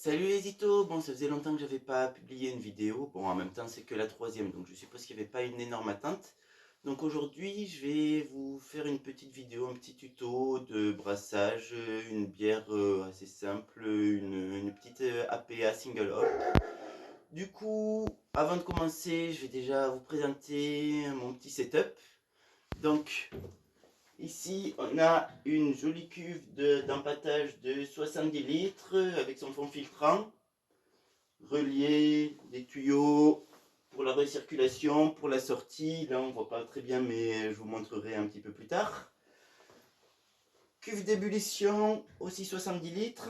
Salut les itos, bon ça faisait longtemps que j'avais pas publié une vidéo, bon en même temps c'est que la troisième donc je suppose qu'il n'y avait pas une énorme attente. Donc aujourd'hui je vais vous faire une petite vidéo, un petit tuto de brassage, une bière assez simple, une petite APA single hop. Du coup avant de commencer je vais déjà vous présenter mon petit setup. Donc ici, on a une jolie cuve d'empattage de 70 litres avec son fond filtrant, relié, des tuyaux pour la recirculation, pour la sortie. Là, on ne voit pas très bien, mais je vous montrerai un petit peu plus tard. Cuve d'ébullition, aussi 70 litres.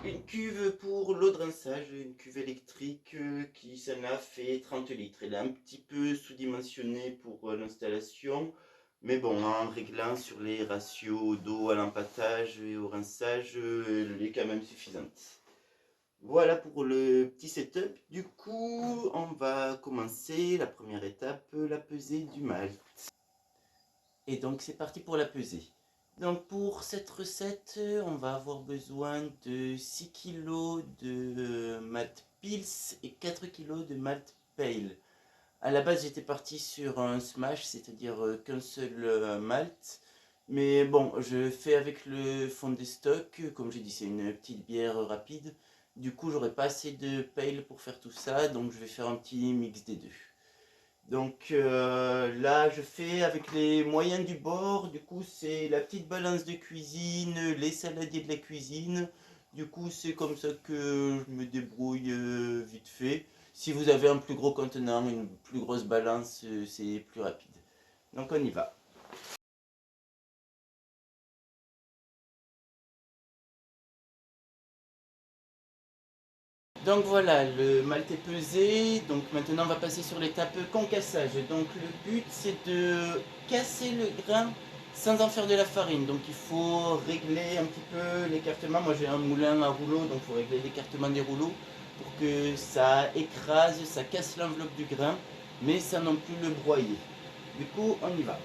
Une cuve pour l'eau de rinçage, une cuve électrique qui, celle-là, fait 30 litres. Elle est un petit peu sous-dimensionnée pour l'installation. Mais bon, en réglant sur les ratios d'eau à l'empattage et au rinçage, elle est quand même suffisante. Voilà pour le petit setup. Du coup, on va commencer la première étape, la pesée du malt. Et donc, c'est parti pour la pesée. Donc, pour cette recette, on va avoir besoin de 6 kg de malt pils et 4 kg de malt pale. À la base, j'étais parti sur un smash, c'est-à-dire qu'un seul malt. Mais bon, je fais avec le fond des stocks. Comme j'ai dit, c'est une petite bière rapide. Du coup, j'aurai pas assez de pale pour faire tout ça, donc je vais faire un petit mix des deux. Donc là, je fais avec les moyens du bord. Du coup, c'est la petite balance de cuisine, les saladiers de la cuisine. Du coup, c'est comme ça que je me débrouille vite fait. Si vous avez un plus gros contenant, une plus grosse balance, c'est plus rapide. Donc on y va. Donc voilà, le malt est pesé. Donc maintenant, on va passer sur l'étape concassage. Donc le but, c'est de casser le grain sans en faire de la farine. Donc il faut régler un petit peu l'écartement. Moi j'ai un moulin à rouleau, donc il faut régler l'écartement des rouleaux pour que ça écrase, ça casse l'enveloppe du grain, mais sans non plus le broyer. Du coup, on y va.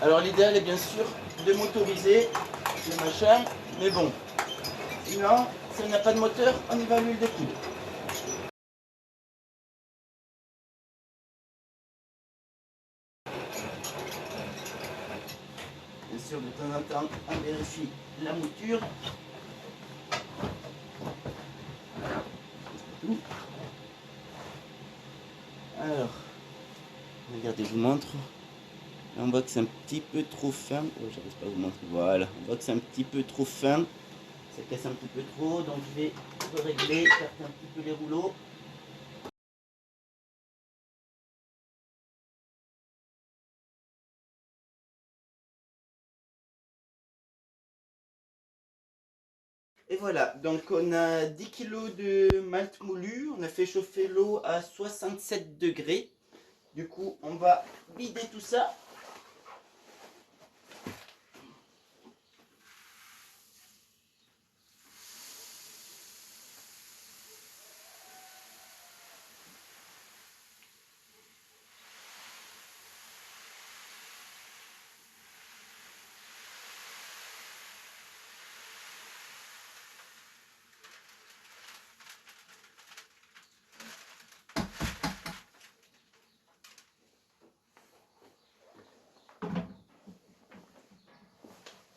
Alors l'idéal est bien sûr de motoriser le machin, mais bon, sinon, si on n'a pas de moteur, on y va à l'huile de coude. Bien sûr, de temps en temps, on vérifie la mouture. Tout. Alors, regardez, je vous montre. Là, on voit que c'est un petit peu trop fin. Oh, j'arrive pas à vous montrer. Voilà, on voit que c'est un petit peu trop fin. Ça casse un petit peu trop, donc je vais régler, écarter un petit peu les rouleaux. Et voilà, donc on a 10 kg de malt moulu. On a fait chauffer l'eau à 67 degrés. Du coup, on va vider tout ça.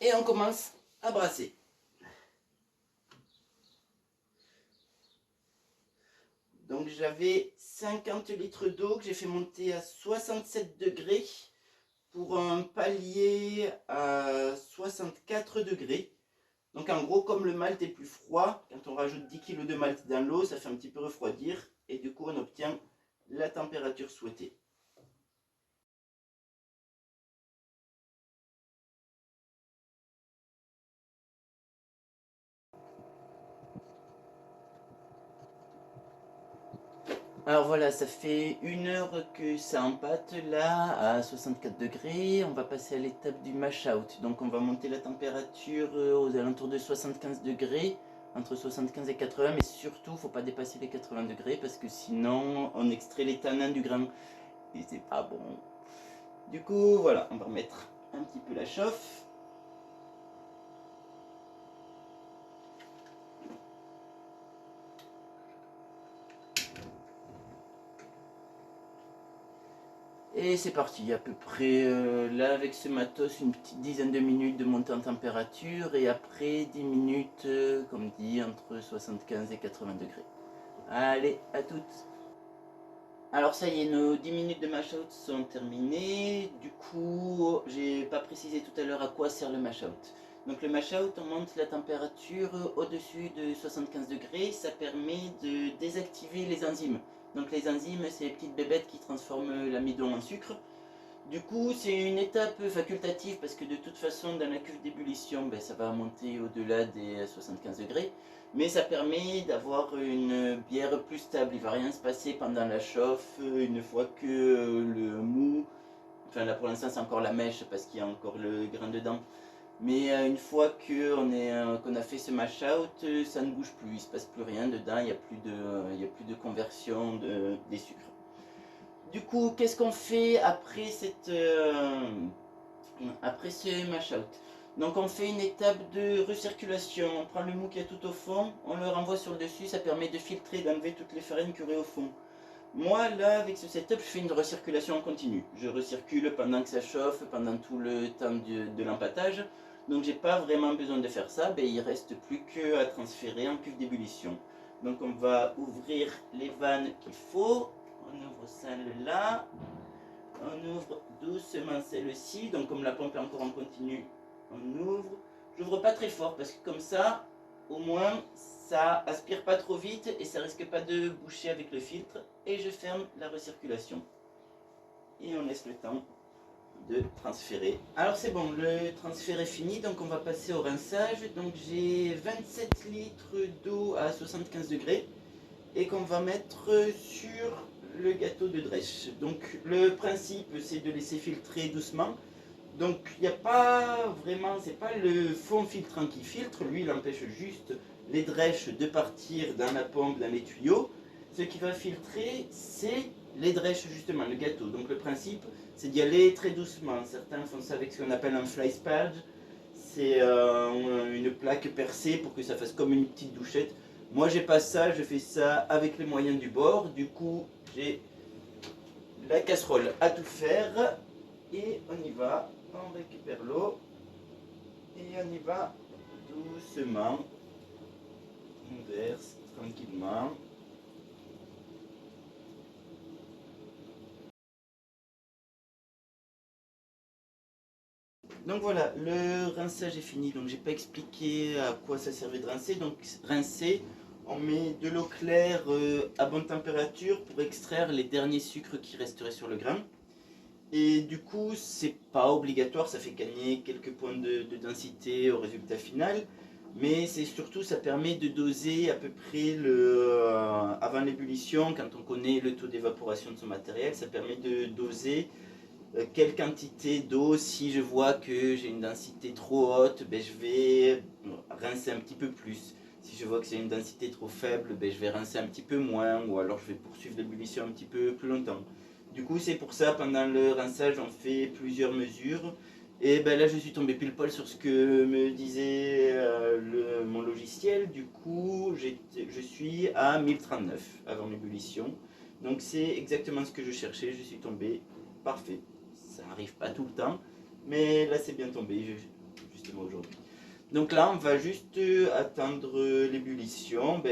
Et on commence à brasser. Donc j'avais 50 litres d'eau que j'ai fait monter à 67 degrés pour un palier à 64 degrés. Donc en gros, comme le malt est plus froid, quand on rajoute 10 kg de malt dans l'eau, ça fait un petit peu refroidir et du coup on obtient la température souhaitée. Alors voilà, ça fait 1 heure que ça empâte là à 64 degrés. On va passer à l'étape du mash out. Donc on va monter la température aux alentours de 75 degrés, entre 75 et 80, mais surtout faut pas dépasser les 80 degrés parce que sinon on extrait les tanins du grain et c'est pas bon. Du coup voilà, on va remettre un petit peu la chauffe. Et c'est parti, à peu près là avec ce matos, une petite dizaine de minutes de montée en température et après 10 minutes, comme dit, entre 75 et 80 degrés. Allez, à toutes. Alors ça y est, nos 10 minutes de mash out sont terminées. Du coup, j'ai pas précisé tout à l'heure à quoi sert le mash out. Donc le mash out, on monte la température au-dessus de 75 degrés. Ça permet de désactiver les enzymes. Donc les enzymes, c'est les petites bébêtes qui transforment l'amidon en sucre. Du coup, c'est une étape facultative parce que de toute façon, dans la cuve d'ébullition, ben, ça va monter au-delà des 75 degrés. Mais ça permet d'avoir une bière plus stable. Il ne va rien se passer pendant la chauffe une fois que le mou, enfin là pour l'instant c'est encore la mèche parce qu'il y a encore le grain dedans. Mais une fois qu'on a fait ce mash out, ça ne bouge plus, il ne se passe plus rien dedans, il n'y a plus de conversion des sucres. Du coup, qu'est-ce qu'on fait après ce mash out? Donc on fait une étape de recirculation. On prend le mou qui est tout au fond, on le renvoie sur le dessus, ça permet de filtrer, d'enlever toutes les farines qu'il y aurait au fond. Moi là, avec ce setup, je fais une recirculation en continu. Je recircule pendant que ça chauffe, pendant tout le temps de l'empâtage. Donc j'ai pas vraiment besoin de faire ça, ben, il reste plus qu'à transférer en cuve d'ébullition. Donc on va ouvrir les vannes qu'il faut. On ouvre celle-là. On ouvre doucement celle-ci. Donc comme la pompe est encore en continu, on ouvre. J'ouvre pas très fort parce que comme ça, au moins, ça aspire pas trop vite et ça risque pas de boucher avec le filtre. Et je ferme la recirculation. Et on laisse le temps de transférer. Alors c'est bon, le transfert est fini, donc on va passer au rinçage. Donc j'ai 27 litres d'eau à 75 degrés et qu'on va mettre sur le gâteau de drèche. Donc le principe c'est de laisser filtrer doucement. Donc il n'y a pas vraiment, c'est pas le fond filtrant qui filtre, lui il empêche juste les drèches de partir dans la pompe, dans les tuyaux. Ce qui va filtrer c'est les drèches justement, le gâteau. Donc le principe c'est d'y aller très doucement. Certains font ça avec ce qu'on appelle un fly spadge. C'est une plaque percée pour que ça fasse comme une petite douchette. Moi j'ai pas ça, je fais ça avec les moyens du bord. Du coup j'ai la casserole à tout faire. Et on y va, on récupère l'eau. Et on y va doucement. On verse tranquillement. Donc voilà, le rinçage est fini. Donc j'ai pas expliqué à quoi ça servait de rincer. Donc rincer, on met de l'eau claire à bonne température pour extraire les derniers sucres qui resteraient sur le grain. Et du coup, c'est pas obligatoire, ça fait gagner quelques points de densité au résultat final. Mais c'est surtout, ça permet de doser à peu près avant l'ébullition, quand on connaît le taux d'évaporation de son matériel, ça permet de doser quelle quantité d'eau. Si je vois que j'ai une densité trop haute, ben, je vais rincer un petit peu plus. Si je vois que c'est une densité trop faible, ben, je vais rincer un petit peu moins, ou alors je vais poursuivre l'ébullition un petit peu plus longtemps. Du coup, c'est pour ça, pendant le rinçage, on fait plusieurs mesures. Et ben là, je suis tombé pile poil sur ce que me disait mon logiciel. Du coup, je suis à 1039 avant l'ébullition. Donc c'est exactement ce que je cherchais, je suis tombé parfait. Ça n'arrive pas tout le temps, mais là c'est bien tombé, justement aujourd'hui. Donc là, on va juste attendre l'ébullition.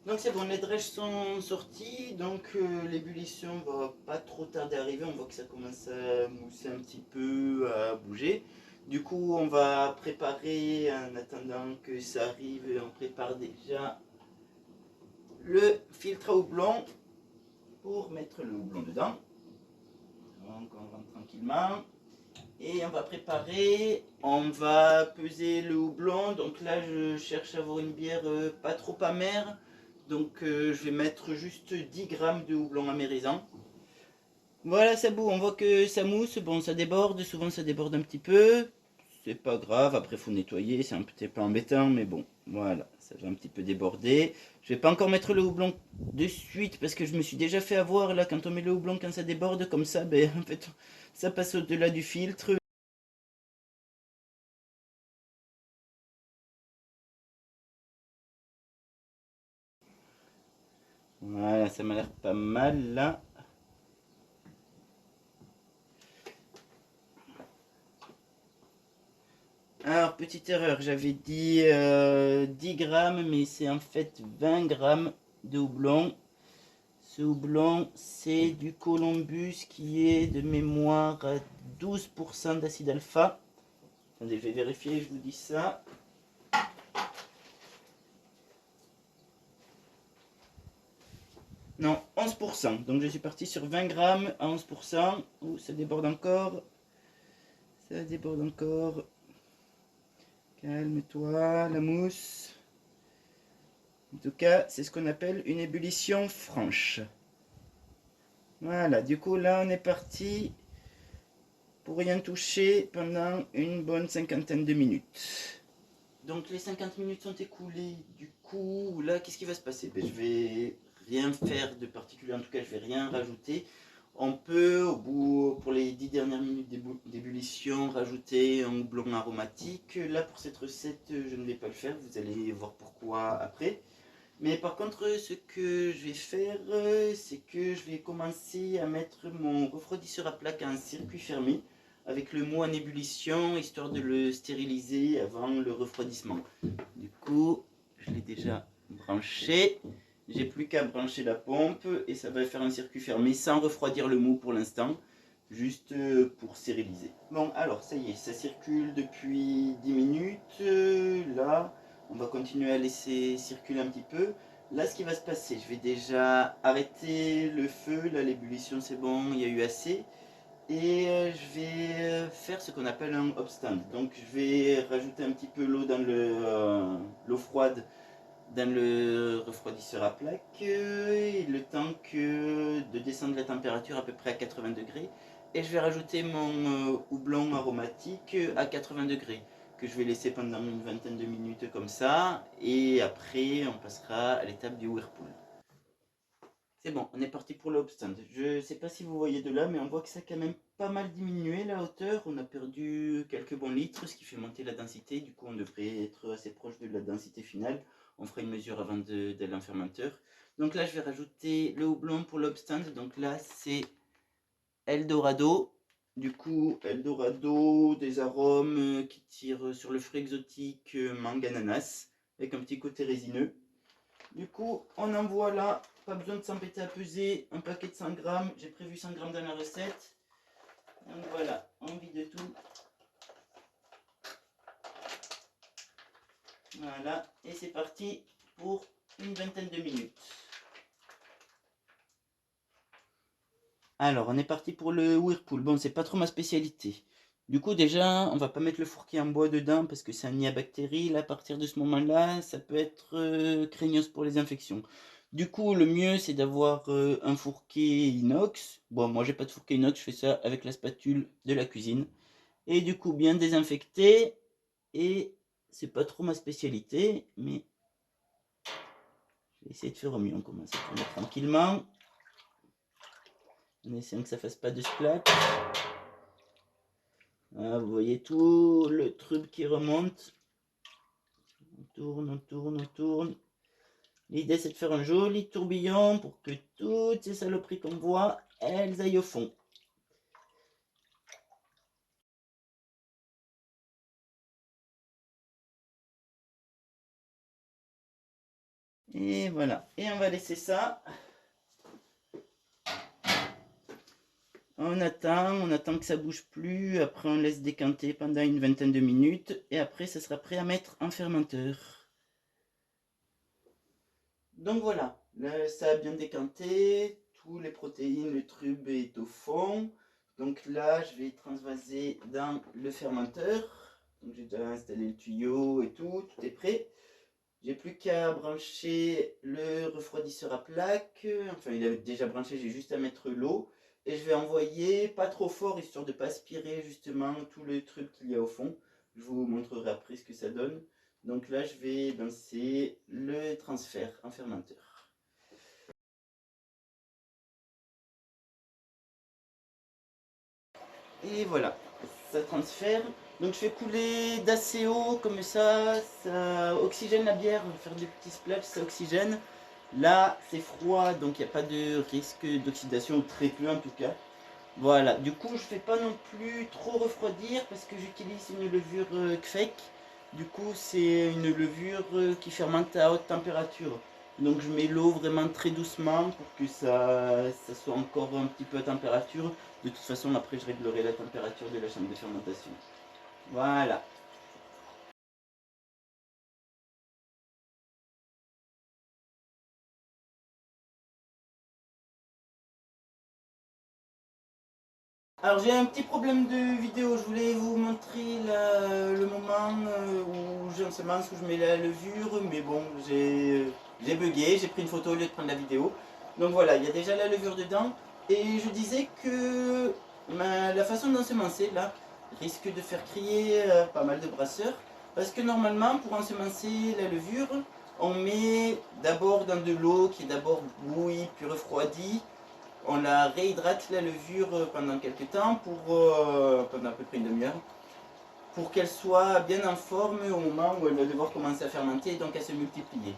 Donc c'est bon, les drèches sont sorties, donc l'ébullition va pas trop tarder à arriver. On voit que ça commence à mousser un petit peu, à bouger. Du coup, on va préparer, en attendant que ça arrive, on prépare déjà le filtre à houblon pour mettre le houblon dedans. Donc on rentre tranquillement. Et on va préparer, on va peser le houblon. Donc là, je cherche à avoir une bière pas trop amère. Donc je vais mettre juste 10 grammes de houblon amérésant. Voilà, ça bout, on voit que ça mousse, bon ça déborde, souvent ça déborde un petit peu. C'est pas grave, après faut nettoyer, c'est un petit peu embêtant, mais bon, voilà, ça va un petit peu déborder. Je vais pas encore mettre le houblon de suite parce que je me suis déjà fait avoir là quand on met le houblon quand ça déborde comme ça, ben en fait ça passe au-delà du filtre. Voilà, ça m'a l'air pas mal là. Alors, petite erreur, j'avais dit 10 grammes, mais c'est en fait 20 grammes de houblon. Ce houblon, c'est du Columbus qui est de mémoire à 12% d'acide alpha. Attendez, je vais vérifier, je vous dis ça. Non, 11%. Donc je suis parti sur 20 grammes à 11%. Ouh, ça déborde encore. Ça déborde encore. Calme-toi, la mousse. En tout cas, c'est ce qu'on appelle une ébullition franche. Voilà, du coup là on est parti pour rien toucher pendant une bonne cinquantaine de minutes. Donc les 50 minutes sont écoulées, du coup là qu'est-ce qui va se passer? Ben, je vais rien faire de particulier, en tout cas je vais rien rajouter. On peut au bout, pour les 10 dernières minutes d'ébullition, rajouter un houblon aromatique. Là pour cette recette je ne vais pas le faire, vous allez voir pourquoi après. Mais par contre, ce que je vais faire, c'est que je vais commencer à mettre mon refroidisseur à plaque en circuit fermé avec le mou en ébullition, histoire de le stériliser avant le refroidissement. Du coup, je l'ai déjà branché. J'ai plus qu'à brancher la pompe et ça va faire un circuit fermé sans refroidir le mou pour l'instant, juste pour stériliser. Bon, alors ça y est, ça circule depuis 10 minutes. Là, on va continuer à laisser circuler un petit peu. Là, ce qui va se passer, je vais déjà arrêter le feu. Là, l'ébullition, c'est bon, il y a eu assez. Et je vais faire ce qu'on appelle un upstand. Donc, je vais rajouter un petit peu l'eau dans l'eau froide dans le refroidisseur à plaque. Le temps de descendre la température à peu près à 80 degrés. Et je vais rajouter mon houblon aromatique à 80 degrés que je vais laisser pendant une vingtaine de minutes comme ça. Et après, on passera à l'étape du whirlpool. C'est bon, on est parti pour le stand. Je ne sais pas si vous voyez de là, mais on voit que ça a quand même pas mal diminué la hauteur. On a perdu quelques bons litres, ce qui fait monter la densité. Du coup, on devrait être assez proche de la densité finale. On fera une mesure avant d'aller en fermenteur. Donc là, je vais rajouter le houblon pour l'obstand. Donc là, c'est Eldorado. Du coup, Eldorado, des arômes qui tirent sur le fruit exotique mangue ananas, avec un petit côté résineux. Du coup, on envoie là, pas besoin de s'embêter à peser, un paquet de 100 grammes. J'ai prévu 100 grammes dans la recette. Donc voilà, on vide tout. Voilà, et c'est parti pour une vingtaine de minutes. Alors, on est parti pour le whirlpool. Bon, c'est pas trop ma spécialité. Du coup, déjà, on va pas mettre le fourquet en bois dedans parce que c'est un nid à bactéries. Là, à partir de ce moment-là, ça peut être craignos pour les infections. Du coup, le mieux, c'est d'avoir un fourquet inox. Bon, moi, j'ai pas de fourquet inox, je fais ça avec la spatule de la cuisine. Et du coup, bien désinfecté. Et c'est pas trop ma spécialité, mais je vais essayer de faire au mieux. On commence à tourner tranquillement, en essayant que ça fasse pas de splat. Voilà, vous voyez tout le truc qui remonte. On tourne, on tourne, on tourne. L'idée, c'est de faire un joli tourbillon pour que toutes ces saloperies qu'on voit, elles aillent au fond. Et voilà. Et on va laisser ça. On attend que ça bouge plus. Après, on laisse décanter pendant une vingtaine de minutes. Et après, ça sera prêt à mettre en fermenteur. Donc voilà, là, ça a bien décanté. Tous les protéines, le tube est au fond. Donc là, je vais transvaser dans le fermenteur. Donc j'ai déjà installé le tuyau et tout est prêt. J'ai plus qu'à brancher le refroidisseur à plaque. Enfin, il est déjà branché, j'ai juste à mettre l'eau. Et je vais envoyer pas trop fort, histoire de pas aspirer justement tout le truc qu'il y a au fond. Je vous montrerai après ce que ça donne. Donc là, je vais lancer le transfert en fermenteur. Et voilà, ça transfère. Donc je fais couler d'assez haut, comme ça oxygène la bière, on va faire des petits splashs, ça oxygène. Là, c'est froid, donc il n'y a pas de risque d'oxydation, ou très peu en tout cas. Voilà, du coup, je fais pas non plus trop refroidir parce que j'utilise une levure Kveik. Du coup, c'est une levure qui fermente à haute température. Donc, je mets l'eau vraiment très doucement pour que ça soit encore un petit peu à température. De toute façon, après, je réglerai la température de la chambre de fermentation. Voilà. Alors j'ai un petit problème de vidéo, je voulais vous montrer le moment où j'ensemence, où je mets la levure, mais bon, j'ai bugué, j'ai pris une photo au lieu de prendre la vidéo. Donc voilà, il y a déjà la levure dedans, et je disais que la façon d'ensemencer là risque de faire crier pas mal de brasseurs, parce que normalement pour ensemencer la levure, on met d'abord dans de l'eau qui est d'abord bouillie puis refroidie. On la réhydrate la levure pendant quelques temps, pendant à peu près une demi-heure, pour qu'elle soit bien en forme au moment où elle va devoir commencer à fermenter et donc à se multiplier.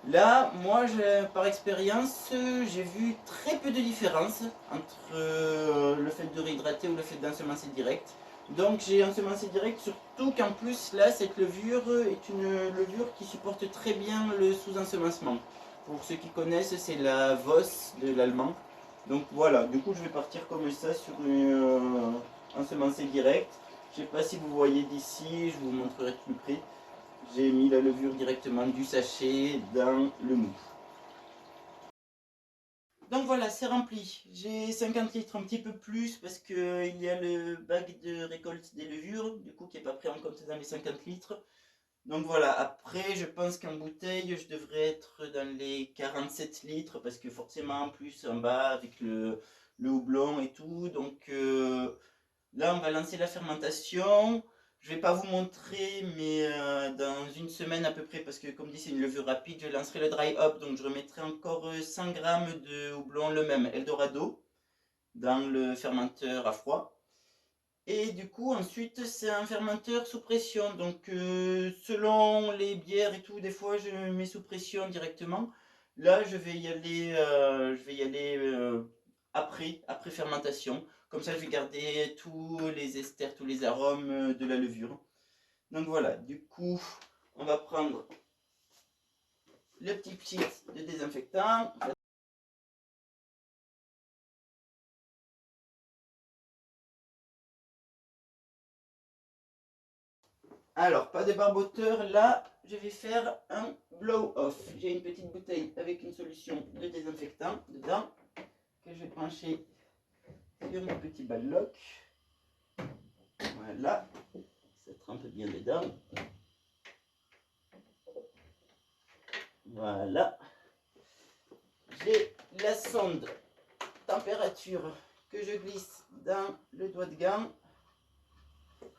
Là, moi, par expérience, j'ai vu très peu de différence entre le fait de réhydrater ou le fait d'ensemencer direct. Donc j'ai ensemencé direct, surtout qu'en plus, là, cette levure est une levure qui supporte très bien le sous-ensemencement. Pour ceux qui connaissent, c'est la Voss de l'allemand. Donc voilà, du coup, je vais partir comme ça sur une ensemencé direct. Je ne sais pas si vous voyez d'ici, je vous montrerai de plus près. J'ai mis la levure directement du sachet dans le mou. Donc voilà, c'est rempli. J'ai 50 litres, un petit peu plus, parce qu'il y a le bac de récolte des levures, du coup, qui n'est pas pris en compte dans les 50 litres. Donc voilà, après, je pense qu'en bouteille, je devrais être dans les 47 litres, parce que forcément, plus en bas, avec le houblon et tout. Donc là, on va lancer la fermentation. Je ne vais pas vous montrer, mais dans une semaine à peu près, parce que comme dit, c'est une levure rapide, je lancerai le dry hop. Donc je remettrai encore 100 grammes de houblon, le même Eldorado, dans le fermenteur à froid. Et du coup, ensuite, c'est un fermenteur sous pression. Donc selon les bières et tout, des fois, je mets sous pression directement. Là, je vais y aller après fermentation. Comme ça, je vais garder tous les esters, tous les arômes de la levure. Donc voilà, du coup, on va prendre le petit kit de désinfectant. Alors, pas de barboteur, là, je vais faire un blow-off. J'ai une petite bouteille avec une solution de désinfectant dedans, que je vais brancher sur mon petit balloc. Voilà, ça trempe bien dedans. Voilà. J'ai la sonde température que je glisse dans le doigt de gant.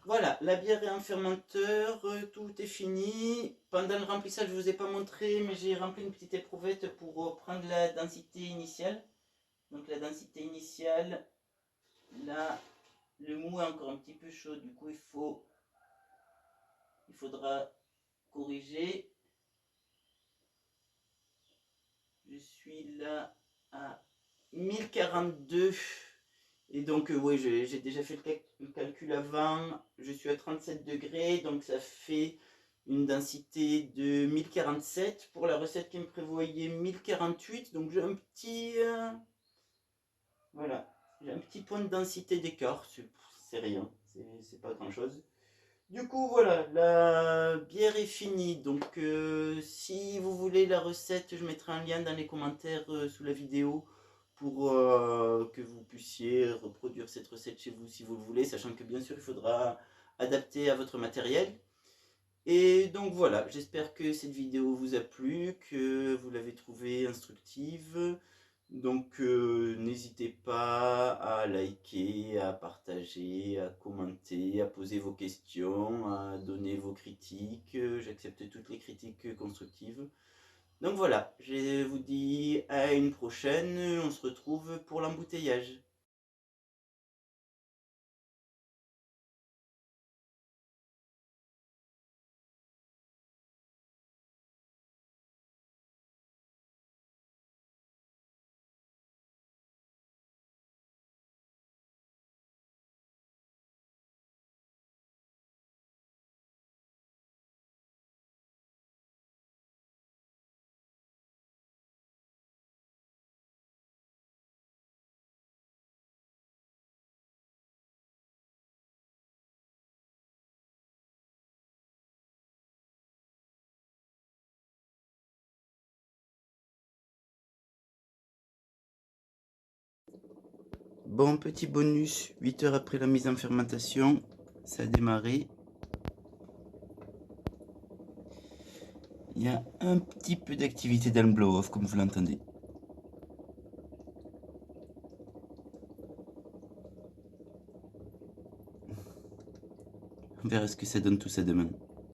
Voilà, la bière est en fermenteur, tout est fini. Pendant le remplissage, je ne vous ai pas montré, mais j'ai rempli une petite éprouvette pour prendre la densité initiale. Donc la densité initiale, là, le mou est encore un petit peu chaud, du coup il faudra corriger. Je suis là à 1042. Et donc, oui, j'ai déjà fait le calcul avant. Je suis à 37 degrés, donc ça fait une densité de 1047. Pour la recette qui me prévoyait 1048, donc j'ai un petit... voilà, j'ai un petit point de densité d'écart. C'est rien, c'est pas grand-chose. Du coup, voilà, la bière est finie. Donc, si vous voulez la recette, je mettrai un lien dans les commentaires sous la vidéo pour que vous puissiez reproduire cette recette chez vous si vous le voulez, sachant que bien sûr, il faudra adapter à votre matériel. Et donc voilà, j'espère que cette vidéo vous a plu, que vous l'avez trouvée instructive. Donc n'hésitez pas à liker, à partager, à commenter, à poser vos questions, à donner vos critiques. J'accepte toutes les critiques constructives. Donc voilà, je vous dis à une prochaine. On se retrouve pour l'embouteillage. Bon, petit bonus, 8 heures après la mise en fermentation, ça a démarré. Il y a un petit peu d'activité dans le blow-off, comme vous l'entendez. On verra ce que ça donne tout ça demain.